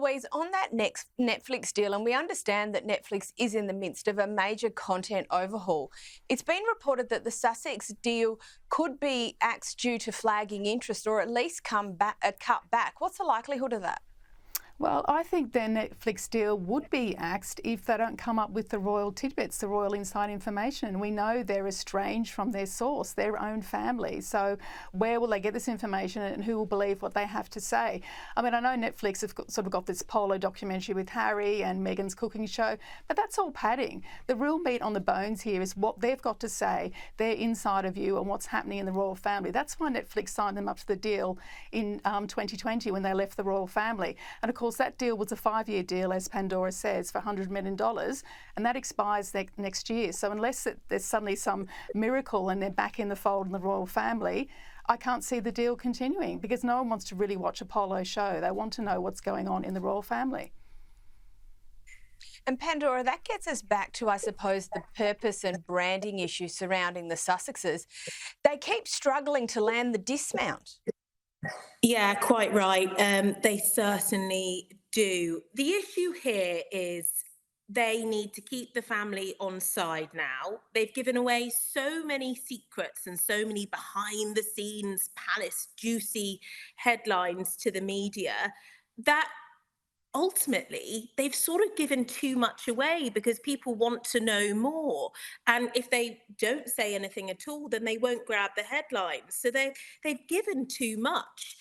Louise, on that next Netflix deal, and we understand that Netflix is in the midst of a major content overhaul, it's been reported that the Sussex deal could be axed due to flagging interest or at least cut back. What's the likelihood of that? Well, I think their Netflix deal would be axed if they don't come up with the royal tidbits, the royal inside information. We know they're estranged from their source, their own family. So where will they get this information and who will believe what they have to say? I mean, I know Netflix have sort of got this Polo documentary with Harry and Meghan's cooking show, but that's all padding. The real meat on the bones here is what they've got to say, their insider view on what's happening in the royal family. That's why Netflix signed them up to the deal in 2020 when they left the royal family. And of course, that deal was a 5-year deal, as Pandora says, for $100 million, and that expires next year. So unless there's suddenly some miracle and they're back in the fold in the royal family, I can't see the deal continuing because no one wants to really watch a Polo show. They want to know what's going on in the royal family. And Pandora, that gets us back to, I suppose, the purpose and branding issues surrounding the Sussexes. They keep struggling to land the dismount. Yeah, quite right. They certainly do. The issue here is they need to keep the family on side now. They've given away so many secrets and so many behind the scenes palace juicy headlines to the media that ultimately they've sort of given too much away because people want to know more, and if they don't say anything at all then they won't grab the headlines. So they've given too much,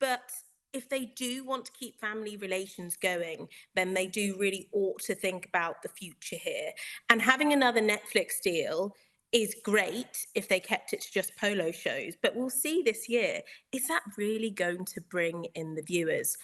but if they do want to keep family relations going, then they do really ought to think about the future here. And having another Netflix deal is great if they kept it to just Polo shows, but we'll see this year, is that really going to bring in the viewers?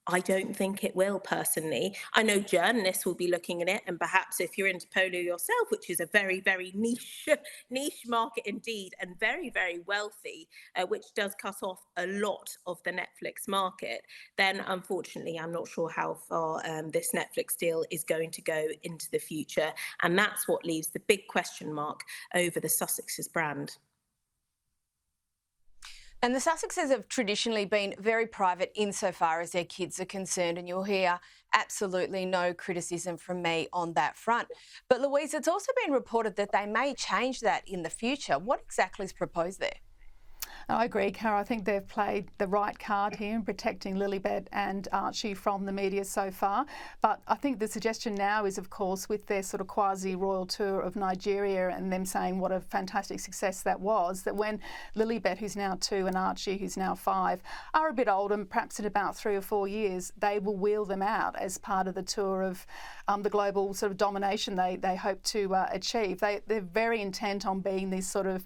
I don't think it will, personally. I know journalists will be looking at it, and perhaps if you're into polo yourself, which is a very, very niche market indeed, and very, very wealthy, which does cut off a lot of the Netflix market, then unfortunately, I'm not sure how far this Netflix deal is going to go into the future. And that's what leaves the big question mark over the Sussexes brand. And the Sussexes have traditionally been very private insofar as their kids are concerned, and you'll hear absolutely no criticism from me on that front. But Louise, it's also been reported that they may change that in the future. What exactly is proposed there? I agree, Cara. I think they've played the right card here in protecting Lilibet and Archie from the media so far. But I think the suggestion now is, of course, with their sort of quasi-royal tour of Nigeria and them saying what a fantastic success that was, that when Lilibet, who's now 2, and Archie, who's now 5, are a bit older, perhaps in about 3 or 4 years, they will wheel them out as part of the tour of the global sort of domination they hope to achieve. They're very intent on being these sort of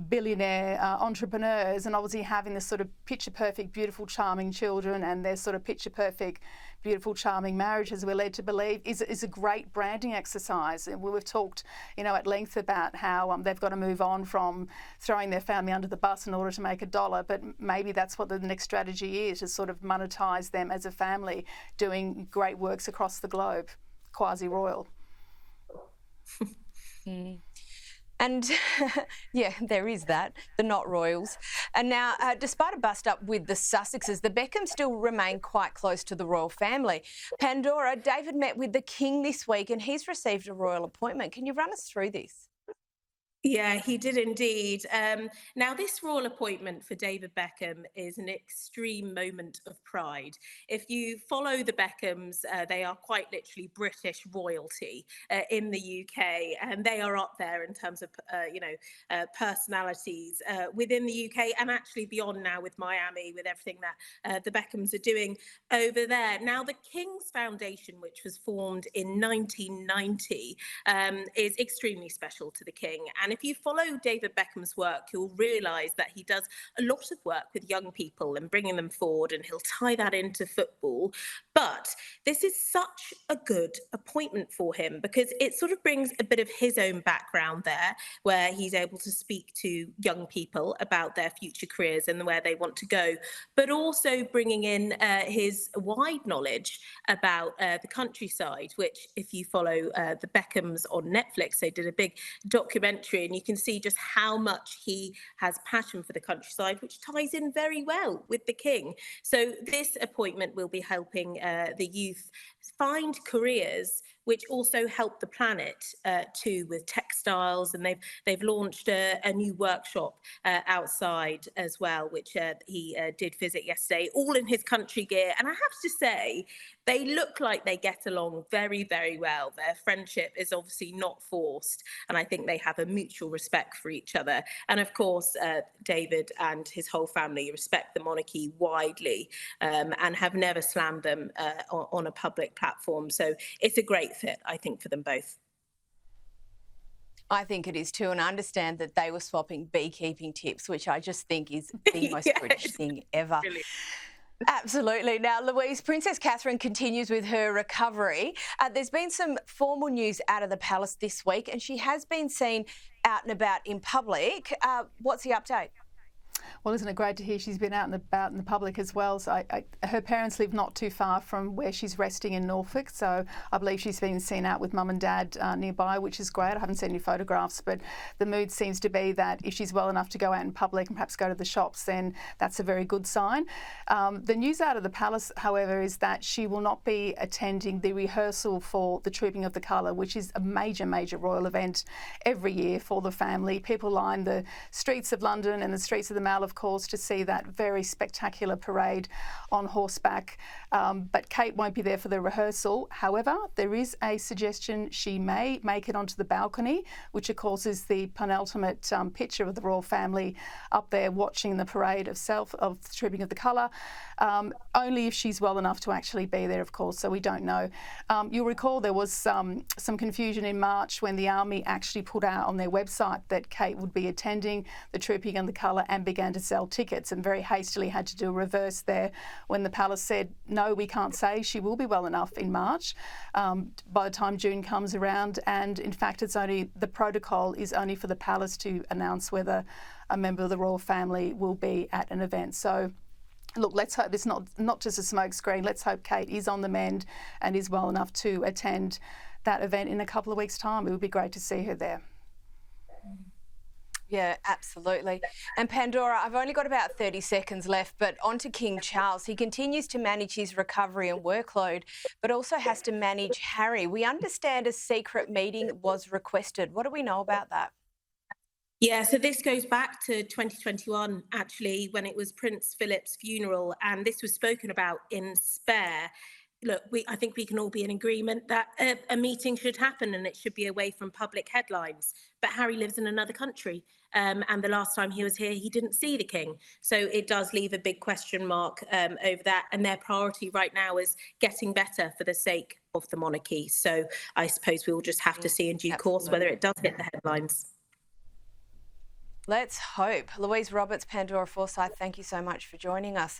billionaire entrepreneurs, and obviously having this sort of picture-perfect, beautiful, charming children and their sort of picture-perfect, beautiful, charming marriages, we're led to believe, is a great branding exercise. And we've talked, at length about how they've got to move on from throwing their family under the bus in order to make a dollar, but maybe that's what the next strategy is, to sort of monetize them as a family, doing great works across the globe, quasi-royal. And yeah, there is that, the not royals. And now, despite a bust-up with the Sussexes, the Beckhams still remain quite close to the royal family. Pandora, David met with the King this week and he's received a royal appointment. Can you run us through this? Yeah, he did indeed. Now, this royal appointment for David Beckham is an extreme moment of pride. If you follow the Beckhams, they are quite literally British royalty in the UK, and they are up there in terms of, personalities within the UK and actually beyond now with Miami, with everything that the Beckhams are doing over there. Now, the King's Foundation, which was formed in 1990, is extremely special to the King. And if you follow David Beckham's work, you'll realise that he does a lot of work with young people and bringing them forward, and he'll tie that into football. But this is such a good appointment for him because it sort of brings a bit of his own background there, where he's able to speak to young people about their future careers and where they want to go, but also bringing in his wide knowledge about the countryside, which if you follow the Beckhams on Netflix, they did a big documentary, and you can see just how much he has passion for the countryside, which ties in very well with the King. So this appointment will be helping the youth find careers which also help the planet too, with textiles, and they've launched a new workshop outside as well, which he did visit yesterday, all in his country gear. And I have to say, they look like they get along very, very well. Their friendship is obviously not forced, and I think they have a mutual respect for each other. And of course, David and his whole family respect the monarchy widely, and have never slammed them on a public platform. So it's a great fit, I think, for them both. I think it is too, and I understand that they were swapping beekeeping tips, which I just think is the most British thing ever. Brilliant. Absolutely. Now, Louise, Princess Catherine continues with her recovery. There's been some formal news out of the palace this week, and she has been seen out and about in public. What's the update? Well, isn't it great to hear she's been out and about in the public as well? So her parents live not too far from where she's resting in Norfolk, so I believe she's been seen out with mum and dad nearby, which is great. I haven't seen any photographs, but the mood seems to be that if she's well enough to go out in public and perhaps go to the shops, then that's a very good sign. The news out of the palace, however, is that she will not be attending the rehearsal for the Trooping of the Colour, which is a major, major royal event every year for the family. People line the streets of London and the streets of the Mall, of course, to see that very spectacular parade on horseback. But Kate won't be there for the rehearsal. However, there is a suggestion she may make it onto the balcony, which of course is the penultimate picture of the royal family up there watching the parade of the Trooping of the Colour, only if she's well enough to actually be there, of course, so we don't know. You'll recall there was some confusion in March when the Army actually put out on their website that Kate would be attending the Trooping of the Colour and began to sell tickets, and very hastily had to do a reverse there when the palace said, no, we can't say. She will be well enough in March by the time June comes around. And in fact, the protocol is only for the palace to announce whether a member of the royal family will be at an event. So look, let's hope it's not just a smokescreen. Let's hope Kate is on the mend and is well enough to attend that event in a couple of weeks' time. It would be great to see her there. Yeah, absolutely. And Pandora, I've only got about 30 seconds left, but on to King Charles. He continues to manage his recovery and workload, but also has to manage Harry. We understand a secret meeting was requested. What do we know about that? Yeah, so this goes back to 2021, actually, when it was Prince Philip's funeral, and this was spoken about in Spare. Look, I think we can all be in agreement that a meeting should happen and it should be away from public headlines. But Harry lives in another country, and the last time he was here, he didn't see the king. So it does leave a big question mark over that. And their priority right now is getting better for the sake of the monarchy. So I suppose we'll just have to see in due course whether it does hit the headlines. Let's hope. Louise Roberts, Pandora Forsyth, thank you so much for joining us.